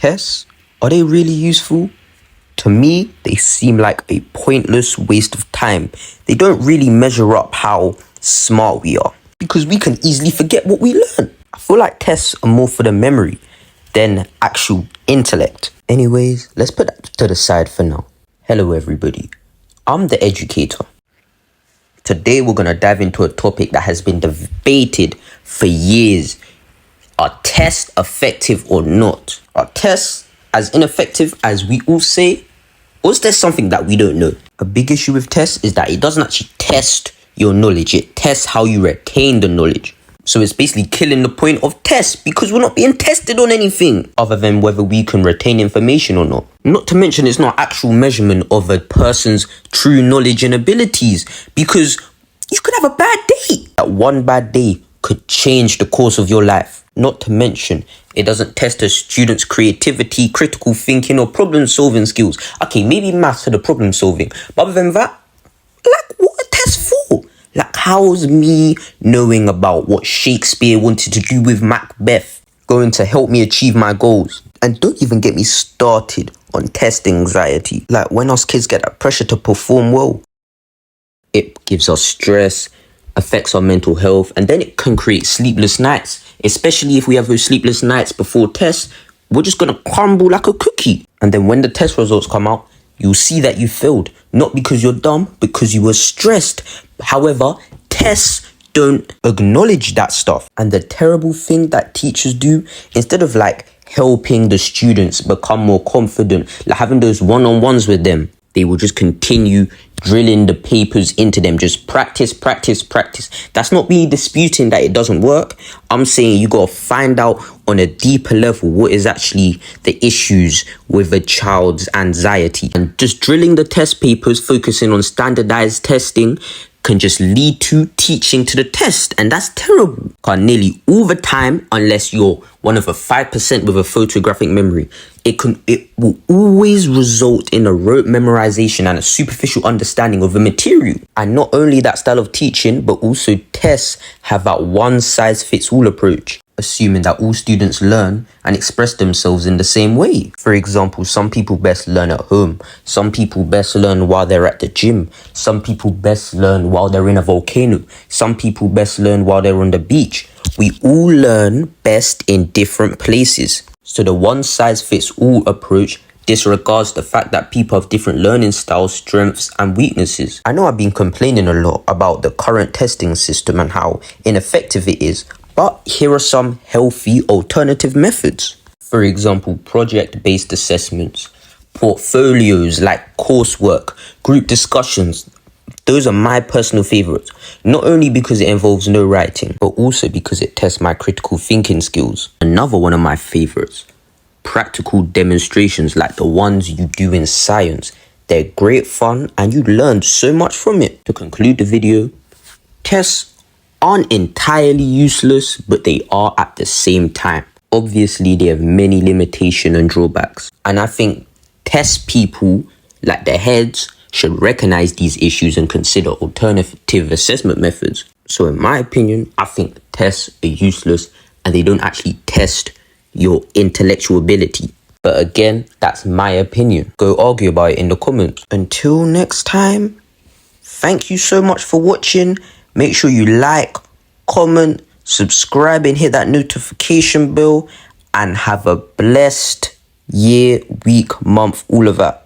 Tests, are they really useful? To me, they seem like a pointless waste of time. They don't really measure up how smart we are because we can easily forget what we learn. I feel like tests are more for the memory than actual intellect. Anyways, let's put that to the side for now. Hello everybody, I'm the educator. Today we're going to dive into a topic that has been debated for years. Are tests effective or not? Are tests as ineffective as we all say? Or is there something that we don't know? A big issue with tests is that it doesn't actually test your knowledge. It tests how you retain the knowledge. So it's basically killing the point of tests because we're not being tested on anything other than whether we can retain information or not. Not to mention it's not actual measurement of a person's true knowledge and abilities because you could have a bad day. That one bad day could change the course of your life. Not to mention, it doesn't test a student's creativity, critical thinking, or problem-solving skills. Okay, maybe maths for the problem-solving. But other than that, like, what a test for? Like, how's me knowing about what Shakespeare wanted to do with Macbeth going to help me achieve my goals? And don't even get me started on test anxiety. Like, when us kids get that pressure to perform well, it gives us stress, affects our mental health, and then it can create sleepless nights. Especially if we have those sleepless nights before tests, we're just going to crumble like a cookie. And then when the test results come out, you'll see that you failed. Not because you're dumb, because you were stressed. However, tests don't acknowledge that stuff. And the terrible thing that teachers do, instead of like helping the students become more confident, like having those one-on-ones with them, they will just continue drilling the papers into them. Just practice. That's not me disputing that it doesn't work. I'm saying you got to find out on a deeper level what is actually the issues with a child's anxiety. And just drilling the test papers, focusing on standardized testing, can just lead to teaching to the test. And that's terrible. Because nearly all the time, unless you're one of the 5% with a photographic memory, it will always result in a rote memorization and a superficial understanding of the material. And not only that style of teaching, but also tests have that one-size-fits-all approach, assuming that all students learn and express themselves in the same way. For example, some people best learn at home. Some people best learn while they're at the gym. Some people best learn while they're in a volcano. Some people best learn while they're on the beach. We all learn best in different places. So the one-size-fits-all approach disregards the fact that people have different learning styles, strengths, and weaknesses. I know I've been complaining a lot about the current testing system and how ineffective it is, but here are some healthy alternative methods. For example, project-based assessments, portfolios like coursework, group discussions. Those are my personal favorites, not only because it involves no writing, but also because it tests my critical thinking skills. Another one of my favorites, practical demonstrations like the ones you do in science. They're great fun and you learn so much from it. To conclude the video, tests aren't entirely useless, but they are at the same time. Obviously, they have many limitations and drawbacks. And I think test people, like the heads, should recognize these issues and consider alternative assessment methods. So in my opinion, I think tests are useless and they don't actually test your intellectual ability. But again, that's my opinion. Go argue about it in the comments. Until next time, thank you so much for watching. Make sure you like, comment, subscribe and hit that notification bell, and have a blessed year, week, month, all of that.